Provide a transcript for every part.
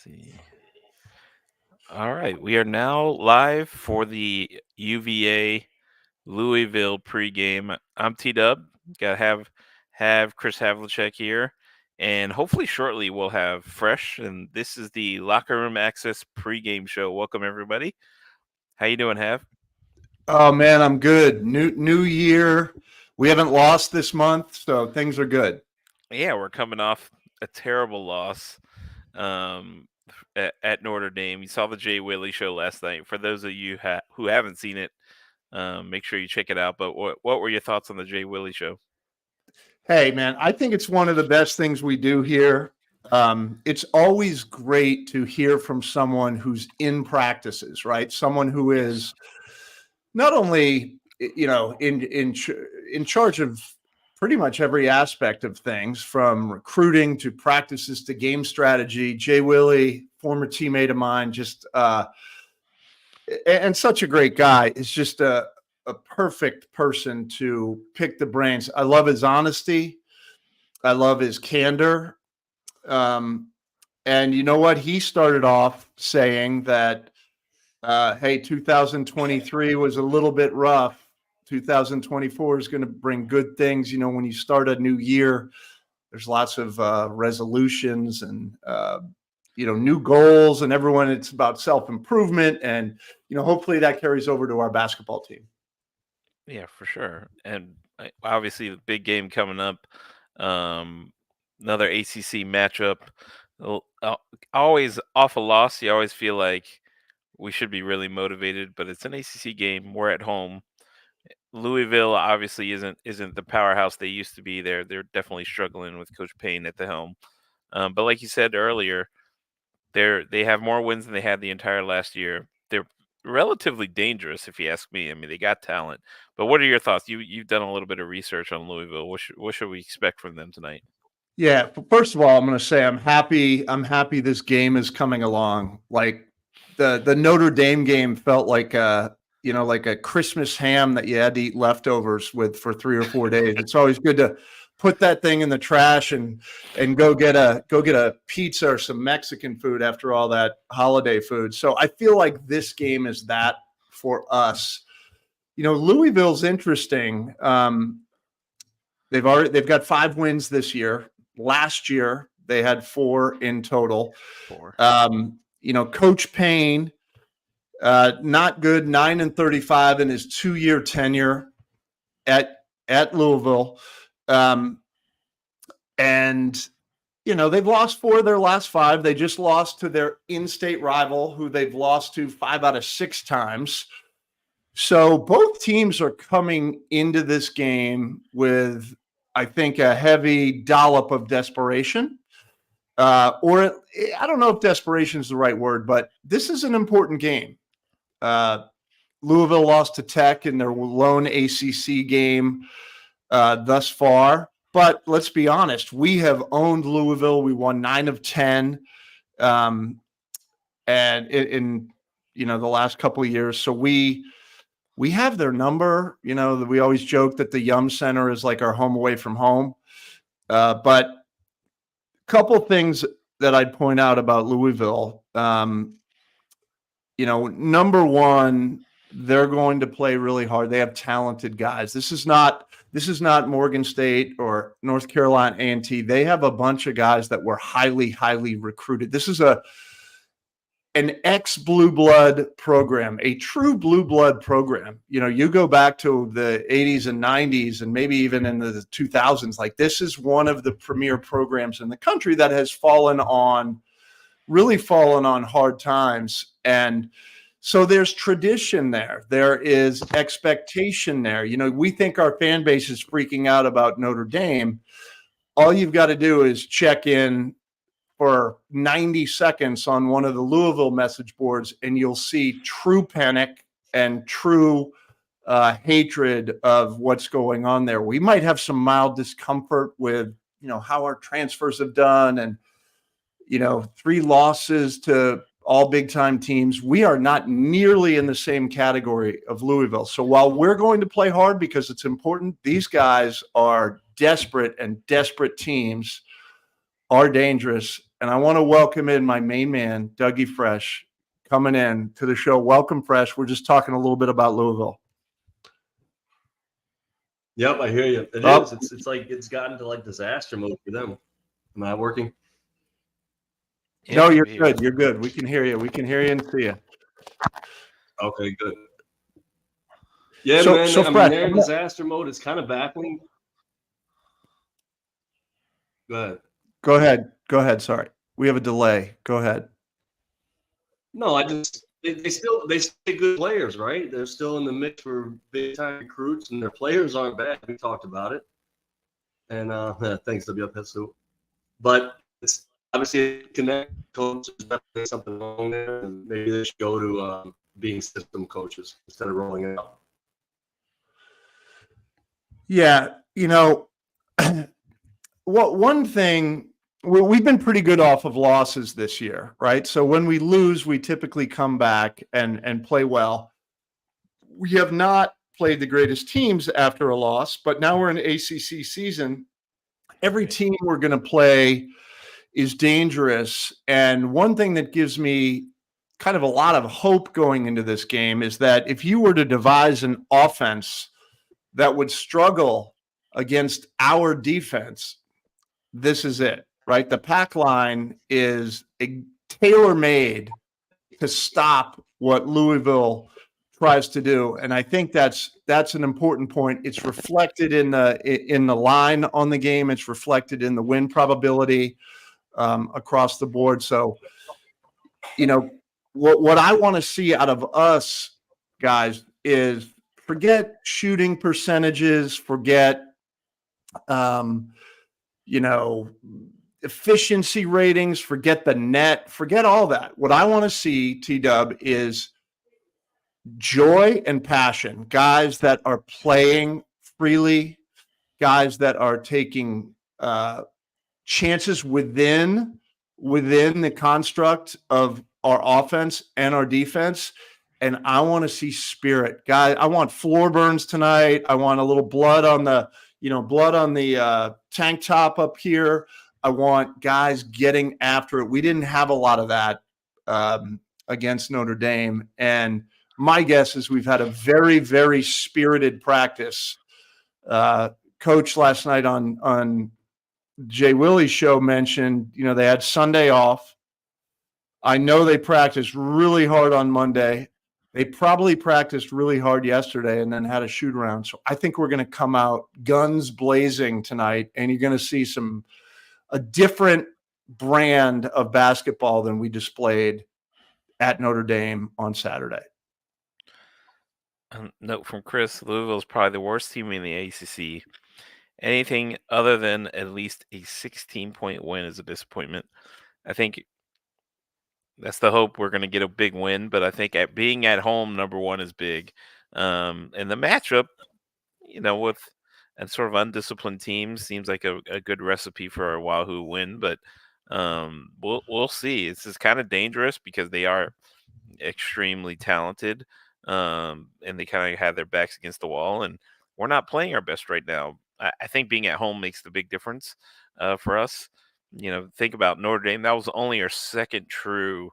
see. All right, we are now live for the UVA Louisville pregame. I'm T Dub. Got to have Chris Havlicek here, and hopefully shortly we'll have Fresh. And this is the Locker Room Access pregame show. Welcome everybody. How you doing, Hav? Oh man, I'm good. New year. We haven't lost this month, so things are good. Yeah, we're coming off a terrible loss at Notre Dame. You saw the Jay Willie show last night. For those of you who haven't seen it, make sure you check it out. But what were your thoughts on the Jay Willie show? Hey man, I think it's one of the best things we do here. It's always great to hear from someone who's in practices, right? Someone who is not only in charge of pretty much every aspect of things, from recruiting to practices to game strategy. Jay Willie, former teammate of mine, just and such a great guy, is just a perfect person to pick the brains. I love his honesty. I love his candor. And you know what? He started off saying that, hey, 2023 was a little bit rough. 2024 is going to bring good things. You know, when you start a new year, there's lots of resolutions and, new goals, and everyone, it's about self-improvement. And, hopefully that carries over to our basketball team. Yeah, for sure. And obviously the big game coming up, another ACC matchup. Always off a loss, you always feel like we should be really motivated, but it's an ACC game. We're at home. Louisville obviously isn't the powerhouse they used to be. They're definitely struggling with Coach Payne at the helm. But like you said earlier, they have more wins than they had the entire last year. They're relatively dangerous, if you ask me. I mean, they got talent. But what are your thoughts? You've done a little bit of research on Louisville. What should we expect from them tonight? Yeah, first of all, I'm going to say I'm happy this game is coming along. Like the Notre Dame game felt like like a Christmas ham that you had to eat leftovers with for 3 or 4 days. It's always good to put that thing in the trash and go get a pizza or some Mexican food after all that holiday food. So I feel like this game is that for us. Louisville's interesting. They've got 5 wins this year. Last year they had 4 in total. 4. Coach Payne, not good, 9-35 in his 2-year tenure at Louisville. And they've lost 4 of their last 5. They just lost to their in-state rival, who they've lost to 5 out of 6 times. So both teams are coming into this game with, I think, a heavy dollop of desperation. Or I don't know if desperation is the right word, but this is an important game. Louisville lost to Tech in their lone ACC game thus far. But let's be honest, we have owned Louisville. We won 9 of 10 and in the last couple of years. So we have their number. We always joke that the Yum Center is like our home away from home. But a couple things that I'd point out about Louisville. Number one, they're going to play really hard. They have talented guys. This is not Morgan State or North Carolina A&T. They have a bunch of guys that were highly, highly recruited. This is an ex-blue blood program, a true blue blood program. You go back to the 80s and 90s and maybe even in the 2000s, like this is one of the premier programs in the country that has really fallen on hard times. And so there's tradition there. There is expectation there. We think our fan base is freaking out about Notre Dame. All you've got to do is check in for 90 seconds on one of the Louisville message boards, and you'll see true panic and true hatred of what's going on there. We might have some mild discomfort with, how our transfers have done and, 3 losses to all big-time teams. We are not nearly in the same category of Louisville. So while we're going to play hard because it's important, these guys are desperate, and desperate teams are dangerous. and I want to welcome in my main man, Dougie Fresh, coming in to the show. Welcome, Fresh. We're just talking a little bit about Louisville. Yep, I hear you. It is. It's like it's gotten to like disaster mode for them. Am I working? Yeah, No, you're good. You're good. We can hear you. We can hear you and see you. Okay, good. Yeah, So- man. so I mean, Fred, they're in disaster mode. It's kind of baffling. Go ahead. Go ahead. Go ahead. Sorry. We have a delay. Go ahead. No, they still stay good players, right? They're still in the mix for big time recruits, and their players aren't bad. We talked about it, and thanks WFSU. But it's obviously connect coaches. Definitely something wrong there, and maybe they should go to being system coaches instead of rolling it out. Yeah, one thing, we've been pretty good off of losses this year, right? So when we lose, we typically come back and play well. We have not played the greatest teams after a loss, but now we're in ACC season. Every team we're going to play is dangerous. And one thing that gives me kind of a lot of hope going into this game is that if you were to devise an offense that would struggle against our defense, this is it, right? The pack line is tailor-made to stop what Louisville tries to do, and I think that's an important point. It's reflected in the line on the game. It's reflected in the win probability across the board. So, what I want to see out of us guys is forget shooting percentages, forget efficiency ratings, forget the net, forget all that. What I want to see, T-Dub, is joy and passion. Guys that are playing freely, guys that are taking chances within the construct of our offense and our defense. And I want to see spirit. Guys, I want floor burns tonight. I want a little blood on the tank top up here. I want guys getting after it. We didn't have a lot of that against Notre Dame. And my guess is we've had a very, very spirited practice. Coach last night on Jay Willie's show mentioned, they had Sunday off. I know they practiced really hard on Monday. They probably practiced really hard yesterday and then had a shoot around. So I think we're going to come out guns blazing tonight, and you're going to see a different brand of basketball than we displayed at Notre Dame on Saturday. Note from Chris: Louisville is probably the worst team in the ACC. Anything other than at least a 16-point win is a disappointment. I think that's the hope. We're going to get a big win, but I think being at home, number one, is big. And the matchup, with and sort of undisciplined teams seems like a good recipe for a Wahoo win. But we'll see. It's just kind of dangerous because they are extremely talented, and they kind of have their backs against the wall, and we're not playing our best right now. I think being at home makes the big difference for us. Think about Notre Dame. That was only our second true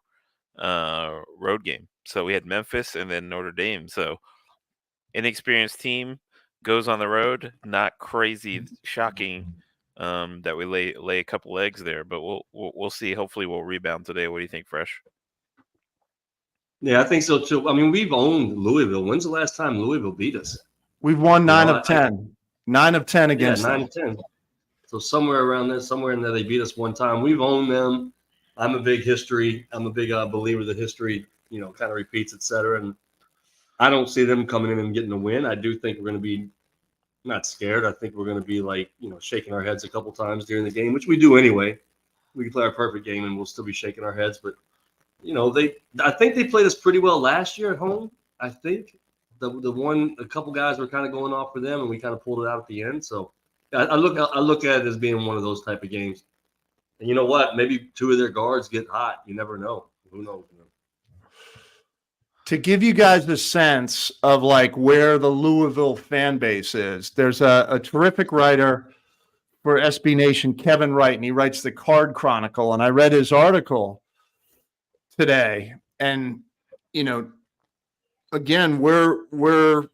road game. So we had Memphis and then Notre Dame. So inexperienced team goes on the road. Not crazy shocking that we lay a couple eggs there, but we'll see. Hopefully we'll rebound today. What do you think, Fresh? Yeah, I think so too. I mean, we've owned Louisville. When's the last time Louisville beat us? We've won 9 of 10. 9 of 10 against them. 9 of 10. So somewhere around there, somewhere in there, they beat us one time. We've owned them. I'm a big believer that history, kind of repeats, et cetera. And I don't see them coming in and getting a win. I do think we're going to be not scared. I think we're going to be shaking our heads a couple times during the game, which we do anyway. We can play our perfect game and we'll still be shaking our heads. But, I think they played us pretty well last year at home. I think a couple guys were kind of going off for them and we kind of pulled it out at the end. So I look at it as being one of those type of games. And you know what? Maybe two of their guards get hot. You never know. Who knows? To give you guys the sense of where the Louisville fan base is, there's a terrific writer for SB Nation, Kevin Wright, and he writes the Card Chronicle. And I read his article today, and again, we're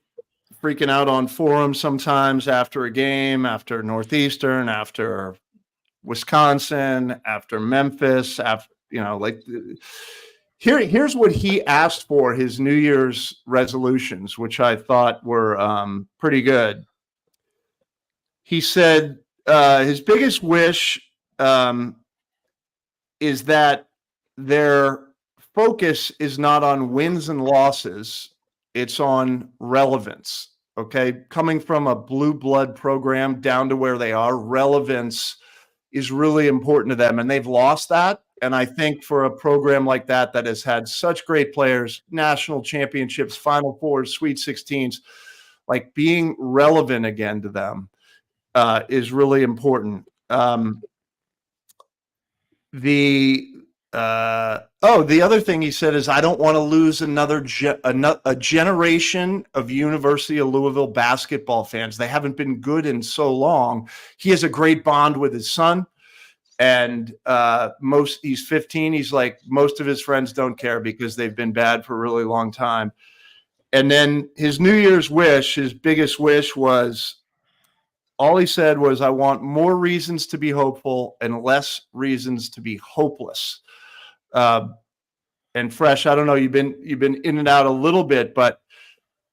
freaking out on forums sometimes after a game, after Northeastern, after Wisconsin, after Memphis, after here's what he asked for his New Year's resolutions, which I thought were pretty good. He said his biggest wish is that their focus is not on wins and losses, it's on relevance. Okay, coming from a blue blood program down to where they are, relevance is really important to them, and they've lost that. And I think for a program like that has had such great players, national championships, Final Fours, Sweet 16s, like being relevant again to them is really important. The other thing he said is, I don't want to lose a generation of University of Louisville basketball fans. They haven't been good in so long. He has a great bond with his son, and he's 15. He's like, most of his friends don't care because they've been bad for a really long time. And then his New Year's wish, his biggest wish was, all he said was, I want more reasons to be hopeful and less reasons to be hopeless. And Fresh, I don't know, you've been in and out a little bit, but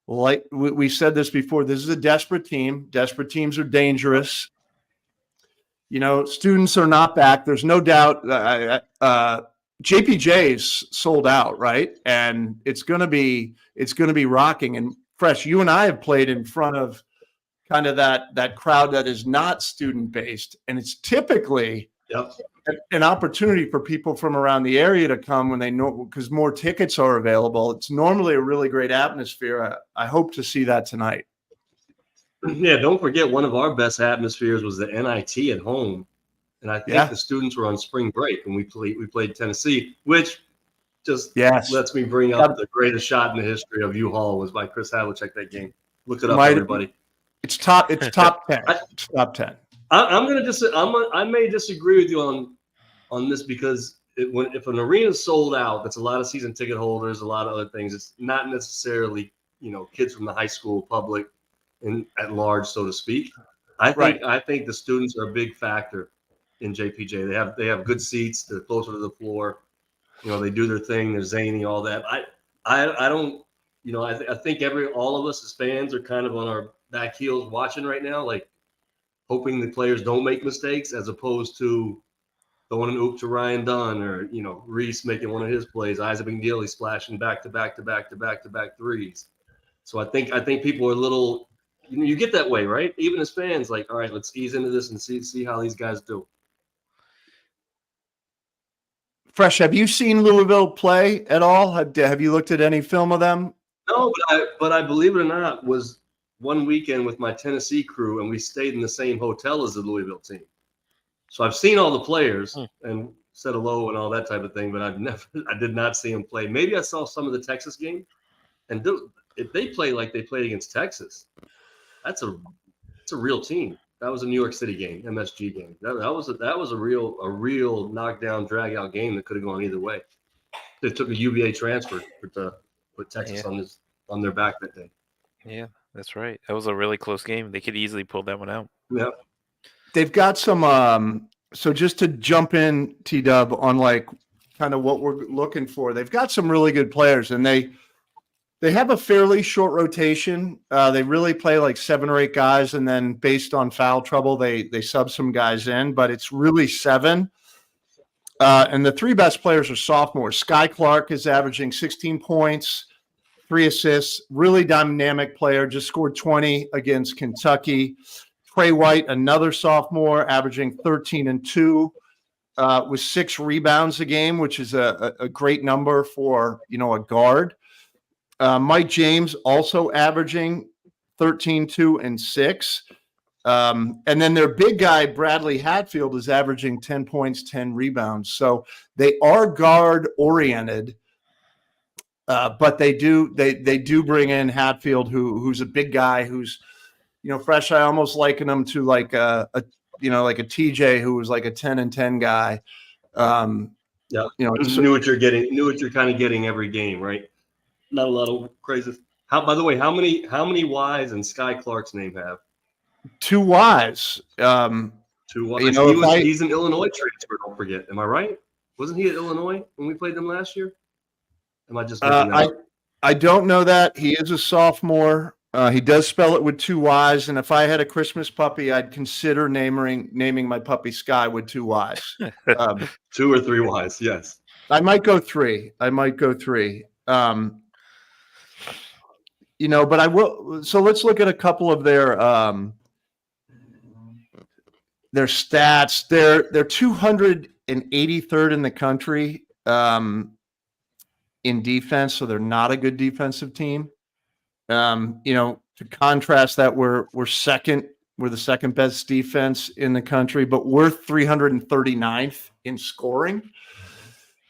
like we said this before, this is a desperate team. Desperate teams are dangerous. Students are not back. There's no doubt. JPJ's sold out, right? And it's going to be rocking. And Fresh, you and I have played in front of kind of that crowd that is not student based, and it's typically an opportunity for people from around the area to come when they know, because more tickets are available. It's normally a really great atmosphere. I hope to see that tonight. Yeah, don't forget, one of our best atmospheres was the NIT at home, and I think the students were on spring break, and we played Tennessee, which just lets me bring up the greatest shot in the history of U-Haul was by Chris Havlicek that game. Look it up, everybody. It's top 10. It's top 10. I may disagree with you on this, because if an arena is sold out, that's a lot of season ticket holders, a lot of other things. It's not necessarily kids from the high school public and at large, so to speak. I think the students are a big factor in JPJ. They have good seats. They're closer to the floor. They do their thing. They're zany, all that. I don't. I think all of us as fans are kind of on our back heels watching right now, like hoping the players don't make mistakes, as opposed to throwing an oop to Ryan Dunn, or Reese making one of his plays, Isaac McNeely splashing back to back threes. So I think people are a little, you get that way, right? Even as fans, like, all right, let's ease into this and see how these guys do. Fresh, have you seen Louisville play at all? Have you looked at any film of them? No, but I believe it or not, was one weekend with my Tennessee crew, and we stayed in the same hotel as the Louisville team. So I've seen all the players and said hello and all that type of thing, but I did not see them play. Maybe I saw some of the Texas game, and if they play like they played against Texas, it's a real team. That was a New York City game, MSG game. That was a real knockdown, drag out game that could have gone either way. They took a UVA transfer to put Texas on their back that day. Yeah, that's right. That was a really close game. They could easily pull that one out. Yeah. They've got some so just to jump in, T-Dub, on like kind of what we're looking for. They've got some really good players, and they have a fairly short rotation. They really play like 7 or 8 guys, and then based on foul trouble, they sub some guys in, but it's really 7. And the 3 best players are sophomores. Sky Clark is averaging 16 points, 3 assists, really dynamic player, just scored 20 against Kentucky. Trey White, another sophomore, averaging 13 and 2, with 6 rebounds a game, which is a great number for a guard. Mike James also averaging 13, 2, and 6. And then their big guy, Bradley Hatfield, is averaging 10 points, 10 rebounds. So they are guard oriented, but they do bring in Hatfield, who's a big guy, who's Fresh. I almost liken him to like a like a TJ who was like a 10-10 guy. Yeah, So, knew what you're kind of getting every game, right? Not a lot of crazy. By the way, how many Ys in Sky Clark's name have? 2 Ys. 2 Ys. He's an Illinois transfer. Don't forget. Am I right? Wasn't he at Illinois when we played them last year? Am I just making that up? I don't know that. He is a sophomore. He does spell it with 2 Ys, and if I had a Christmas puppy, I'd consider naming my puppy Sky with 2 Ys. 2 or 3 Ys, yes. I might go 3. But I will. So let's look at a couple of their stats. They're 283rd in the country in defense, so they're not a good defensive team. To contrast that, we're second. We're the second best defense in the country, but we're 339th in scoring.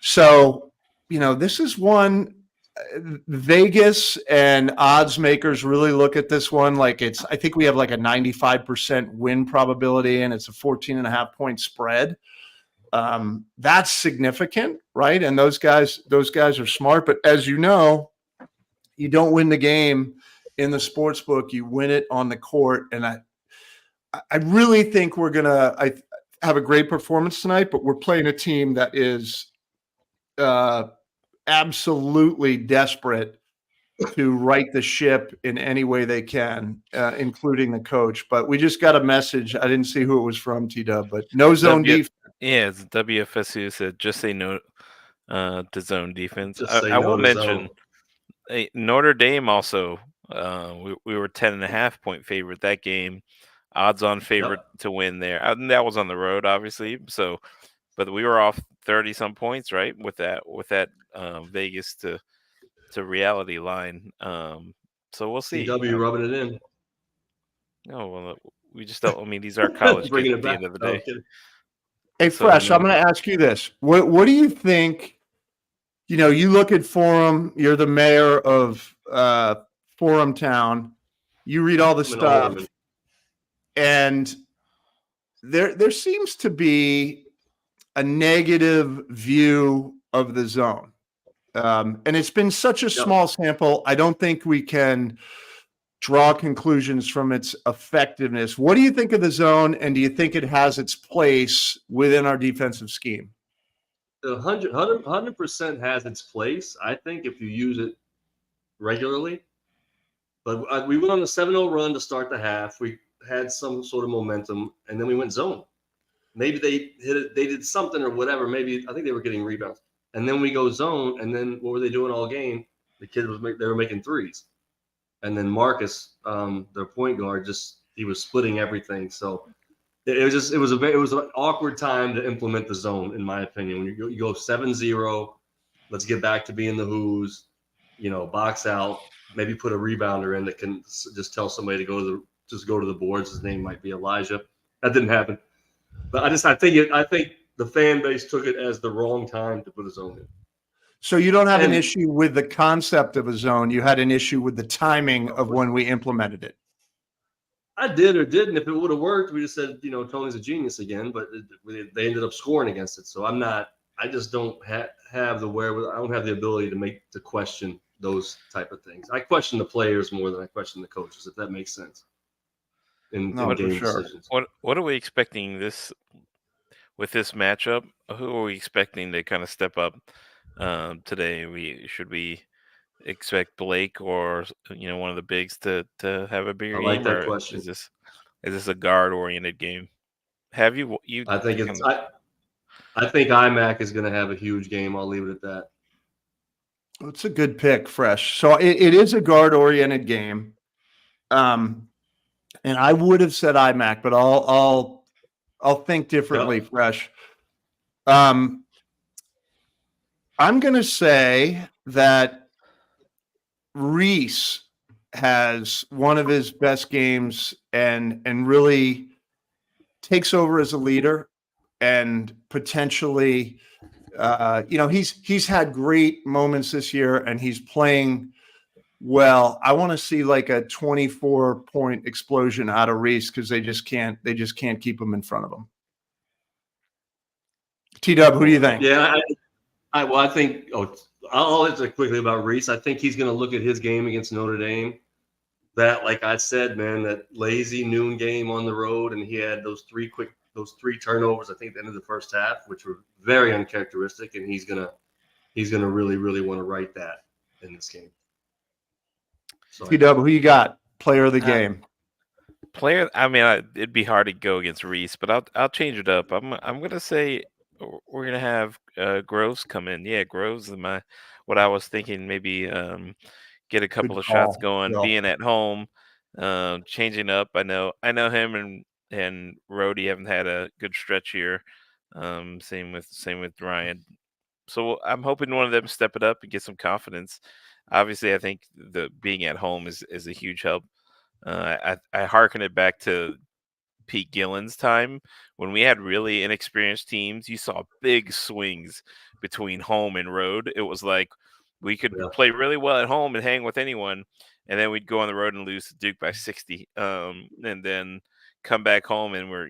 So, this is one. Vegas and odds makers really look at this one like I think we have like a 95% win probability, and it's a 14.5-point spread. That's significant, right? And those guys are smart, but as you know, you don't win the game in the sports book, you win it on the court. And I really think we're gonna have a great performance tonight, but we're playing a team that is absolutely desperate to right the ship in any way they can, including the coach. But we just got a message. I didn't see who it was from, T-Dub, but no zone defense. Yeah, it's WFSU said just say no to zone defense. I no will mention zone. Notre Dame also. We were 10.5-point favorite that game. Odds on favorite to win there. And that was on the road, obviously. So, but we were off 30-some points, right? With that Vegas to reality line. So we'll see. CW rubbing it in. No, well, we just don't. I mean, these are college Bringing kids it at the back. end of the No, day. kidding. Hey, Fresh, I'm going to ask you this. What do you think? You look at Forum, you're the mayor of Forum Town. You read all the stuff, and there seems to be a negative view of the zone. And it's been such a small sample. I don't think we can draw conclusions from its effectiveness. What do you think of the zone, and do you think it has its place within our defensive scheme? 100% has its place, I think, if you use it regularly. But we went on a 7-0 run to start the half. We had some sort of momentum, and then we went zone. Maybe they hit it, they did something or whatever. Maybe I think they were getting rebounds. And then we go zone, and then what were they doing all game? The kid they were making threes. And then Marcus, their point guard, he was splitting everything. So it was an awkward time to implement the zone, in my opinion. When you go 7-0, let's get back to being the Who's, box out, maybe put a rebounder in that can just tell somebody to go to the boards. His name might be Elijah. That didn't happen. But I think the fan base took it as the wrong time to put a zone in. So you don't have an issue with the concept of a zone. You had an issue with the timing of when we implemented it. I did or didn't. If it would have worked, we just said, Tony's a genius again. But they ended up scoring against it. So I just don't have the wherewithal. I don't have the ability to question those type of things. I question the players more than I question the coaches, if that makes sense. In game decisions. What are we expecting with this matchup? Who are we expecting to kind of step up today? Should we expect Blake or one of the bigs to have a bigger game? I like that or question. Is this a guard oriented game? Have you? I think it's. I think IMAC is going to have a huge game. I'll leave it at that. It's a good pick, Fresh. So it is a guard oriented game. And I would have said IMAC, but I'll think differently, Fresh. I'm going to say that Reese has one of his best games and really takes over as a leader and potentially, he's had great moments this year, and he's playing Well, I want to see like a 24-point explosion out of Reese because they just can't keep him in front of him. T-Dub, who do you think? Yeah, I think. Oh, I'll answer quickly about Reese. I think he's going to look at his game against Notre Dame. That, like I said, man, that lazy noon game on the road, and he had those three turnovers. I think at the end of the first half, which were very uncharacteristic, and he's gonna really want to write that in this game. So, T-Dub, who you got? Player of the game. Player, I mean, it'd be hard to go against Reese, but I'll change it up. I'm gonna say we're gonna have Groves come in. Yeah, Groves is what I was thinking. Maybe get a couple Good of shots call, going, Bill. being at home, changing up. I know him and Rhodey haven't had a good stretch here. Same with Ryan. So I'm hoping one of them step it up and get some confidence. Obviously, I think the being at home is a huge help. I hearken it back to Pete Gillen's time when we had really inexperienced teams. You saw big swings between home and road. It was like we could yeah. play really well at home and hang with anyone, and then we'd go on the road and lose to Duke by 60, and then come back home and we're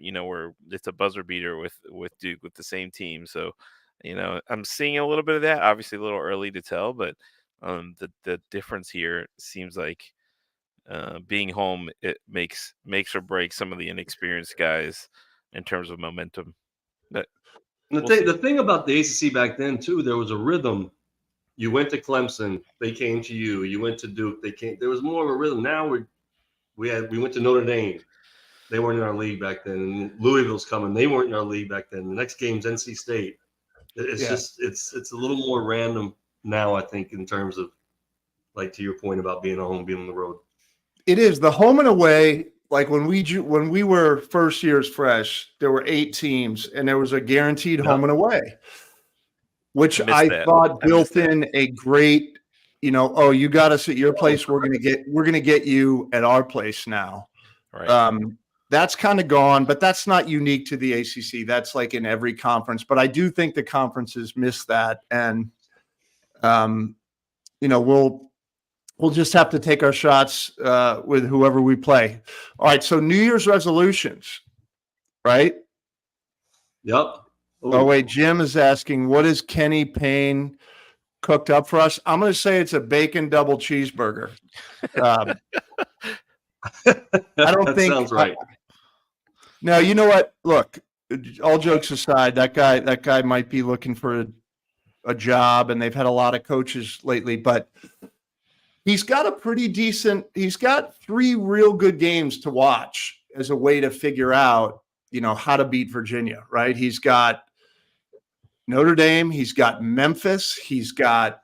it's a buzzer beater with Duke with the same team. So, I'm seeing a little bit of that. Obviously, a little early to tell, but the difference here seems like being home, it makes or breaks some of the inexperienced guys in terms of momentum. But And the thing about the ACC back then too, there was a rhythm. You went to Clemson, they came to you. You went to Duke, they came. There was more of a rhythm. Now we went to Notre Dame. They weren't in our league back then. And Louisville's coming. They weren't in our league back then. The next game's NC State. It's just it's a little more random now, I think, in terms of, like, to your point about being at home, being on the road. It is the home and away. Like when we were first years fresh, there were 8 teams and there was a guaranteed home and away, which I thought built in a great, oh, you got us at your place. We're going to get you at our place now. Right. That's kind of gone, but that's not unique to the ACC. That's like in every conference, but I do think the conferences miss that. And, we'll just have to take our shots with whoever we play. All right. So New Year's resolutions, right? Yep. Ooh. Oh, wait. Jim is asking, what is Kenny Payne cooked up for us? I'm going to say it's a bacon double cheeseburger. I don't that think sounds right. Now, you know what? Look, all jokes aside, that guy might be looking for a job, and they've had a lot of coaches lately, but he's got he's got 3 real good games to watch as a way to figure out, how to beat Virginia, right? He's got Notre Dame, he's got Memphis, he's got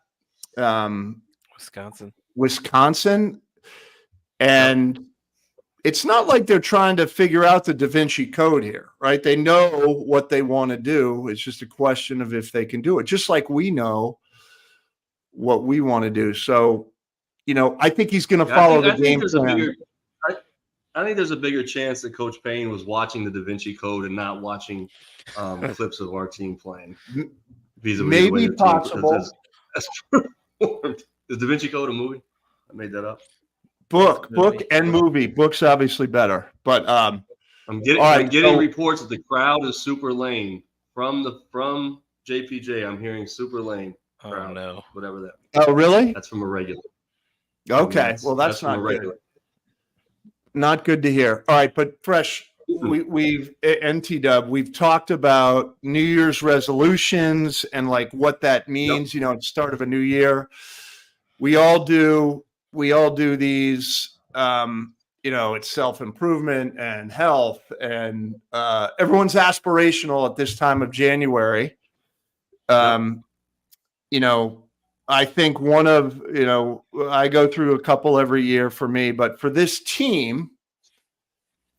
Wisconsin, and it's not like they're trying to figure out the Da Vinci Code here, right? They know what they want to do. It's just a question of if they can do it, just like we know what we want to do. So, I think he's going to follow the game plan. I think there's a bigger chance that Coach Payne was watching the Da Vinci Code and not watching clips of our team playing. Maybe possible. Is Da Vinci Code a movie? I made that up. Book and movie. Book's obviously better, but I'm getting reports that the crowd is super lame from JPJ. I'm hearing super lame. Oh no, whatever that. Oh really? That's from a regular. Okay, well that's not good. Not good to hear. All right, but Fresh, we've NT-Dub, we've talked about New Year's resolutions and like what that means. Yep. At the start of a new year, we all do these. It's self-improvement and health, and everyone's aspirational at this time of January. I think I go through a couple every year for me, but for this team,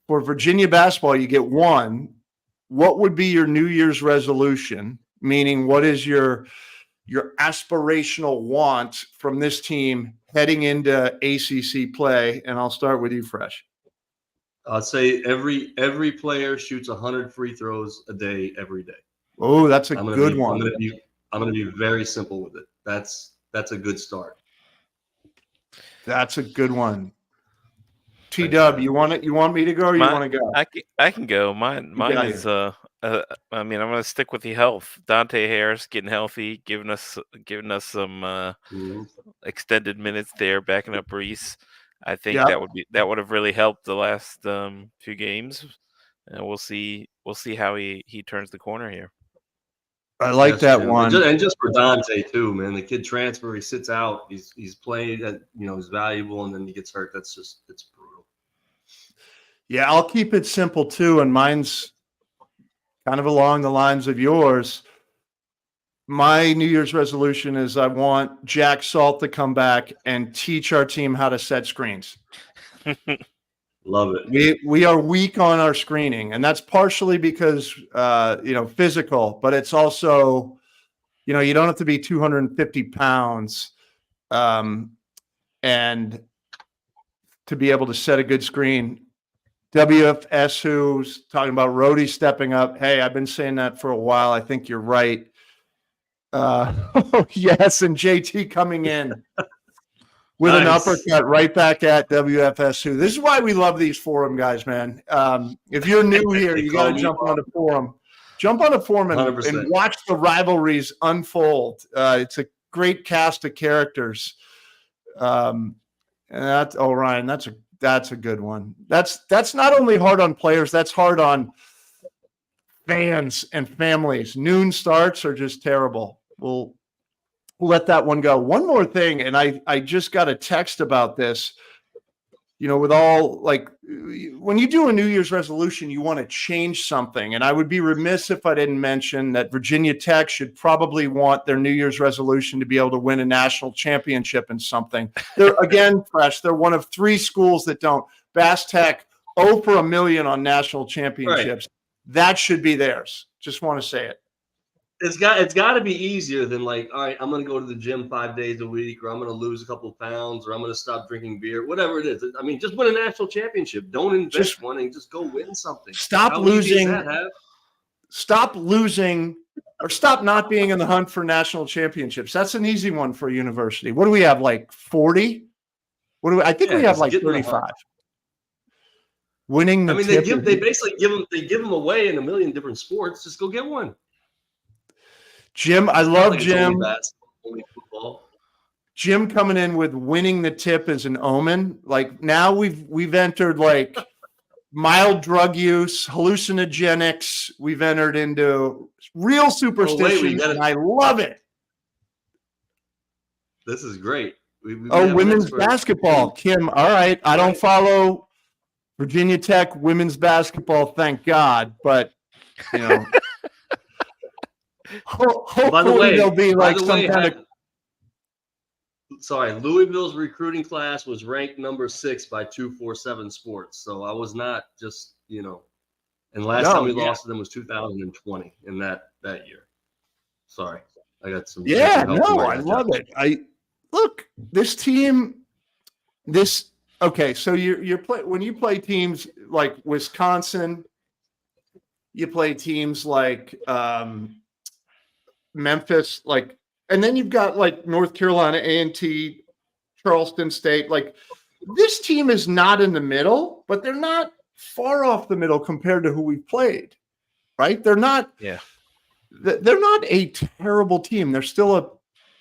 for Virginia basketball, you get one. What would be your New Year's resolution? Meaning, what is your aspirational want from this team heading into ACC play? And I'll start with you, Fresh. I'll say every player shoots 100 free throws a day, every day. Oh, that's a good one. I'm going to be very simple with it. That's a good start. That's a good one. Thanks, T-Dub, man. you want it? You want me to go or you My want to go? I can go. Mine got is I mean, I'm gonna stick with the health. Dante Harris getting healthy, giving us some Mhm. extended minutes there, backing up Reese. I think Yeah, that would have really helped the last few games. And we'll see how he turns the corner here. I like Yes, that Jim, and one. just for Dante too, man. The kid transfer, he sits out. He's played, he's valuable, and then he gets hurt. It's brutal. Yeah, I'll keep it simple too, and mine's kind of along the lines of yours. My New Year's resolution is I want Jack Salt to come back and teach our team how to set screens. Love it. We are weak on our screening, and that's partially because physical, but it's also you don't have to be 250 pounds and to be able to set a good screen. WFS, who's talking about Rhodey stepping up. Hey, I've been saying that for a while. I think you're right. Yes, and JT coming in with an Nice. uppercut right back at WFS. Who? This is why we love these forum guys, man. If you're new here, They you got call to me jump Bob. on the forum. Jump on the forum and 100%. watch the rivalries unfold. It's a great cast of characters. And that's Ryan. That's a good one. That's not only hard on players. That's hard on fans and families. Noon starts are just terrible. We'll let that one go. One more thing, and I just got a text about this. With all when you do a New Year's resolution, you want to change something. And I would be remiss if I didn't mention that Virginia Tech should probably want their New Year's resolution to be able to win a national championship in something. They're again fresh. They're one of 3 schools that don't. Bass Tech 0 for a million on national championships. Right. That should be theirs. Just want to say it. It's got to be easier than all right, I'm going to go to the gym 5 days a week, or I'm going to lose a couple of pounds, or I'm going to stop drinking beer, whatever it is. I mean, just win a national championship. Don't invest one and just go win something. Stop losing. Stop losing or stop not being in the hunt for national championships. That's an easy one for a university. What do we have? 40? I think we have 35. Winning the they basically give them away in a million different sports. Just go get one. Jim, I love Jim. Only football. Jim coming in with winning the tip is an omen. Now we've entered mild drug use, hallucinogenics. We've entered into real superstitions, and I love it. This is great. Women's basketball, Kim. All right, I don't follow Virginia Tech women's basketball, thank God, but hopefully there'll be some kind of. Sorry, Louisville's recruiting class was ranked number 6 by 247 Sports. So I was not just, and last time we lost to them was 2020 in that year. Sorry, I got some. Yeah, no, I love it. Look, this team, okay. So you're when you play teams like Wisconsin, you play teams like Memphis, and then you've got North Carolina, A&T, Charleston State. This team is not in the middle, but they're not far off the middle compared to who we've played, right? They're not. Yeah. They're not a terrible team. They're still a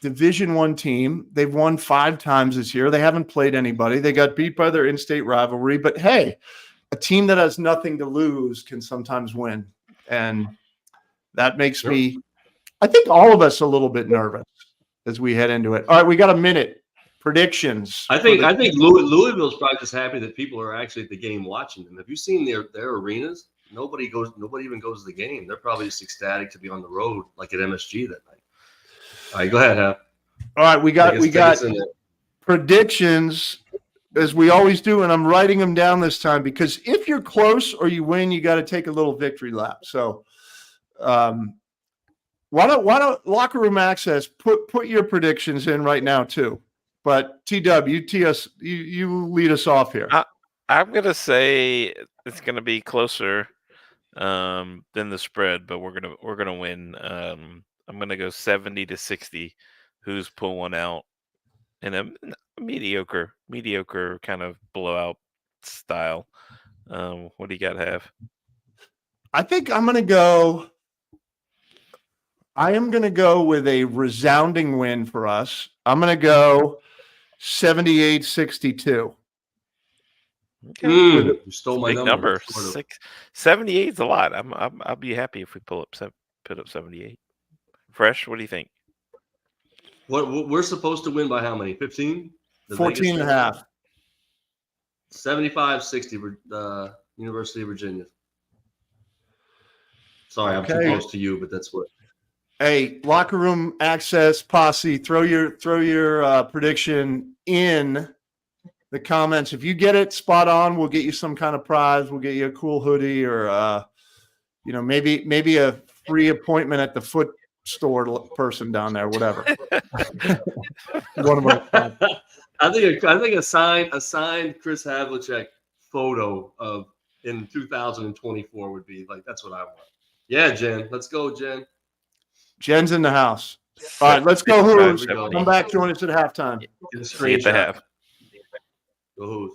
Division I team. They've won 5 times this year. They haven't played anybody. They got beat by their in-state rivalry. But hey, a team that has nothing to lose can sometimes win, and that makes me. I think all of us a little bit nervous as we head into it. All right, we got a minute. Predictions. I think Louisville's probably just happy that people are actually at the game watching them. Have you seen their arenas? Nobody even goes to the game. They're probably just ecstatic to be on the road like at MSG that night. All right, go ahead, Hap. All right, we got predictions as we always do, and I'm writing them down this time because if you're close or you win, you got to take a little victory lap. So, why don't Locker Room Access put your predictions in right now too? But TW, you lead us off here. I'm gonna say it's gonna be closer than the spread, but we're gonna win. I'm gonna go 70-60. Who's pull one out? in a mediocre kind of blowout style. What do you got to have? I think I'm going to go. I am going to go with a resounding win for us. I'm going to go 78-62. Okay, You stole it's a my big number. Sort of. 78 is a lot. I'll be happy if we put up 78. Fresh, what do you think? What we're supposed to win by how many? 15? 14 and a half. 75-60, University of Virginia. Sorry, I'm too Okay. close to you, but that's what. Hey, locker room access posse, throw your prediction in the comments. If you get it spot on, we'll get you some kind of prize. We'll get you a cool hoodie or maybe a free appointment at the foot store person down there, whatever. One of our I think a signed Chris Havlicek photo of in 2024 would be like, that's what I want. Yeah, Jen, let's go, Jen. Jen's in the house. All right, let's go Hoos. 70. Come back, join us at halftime. Get a See you at the screenshot. half. Go Hoos.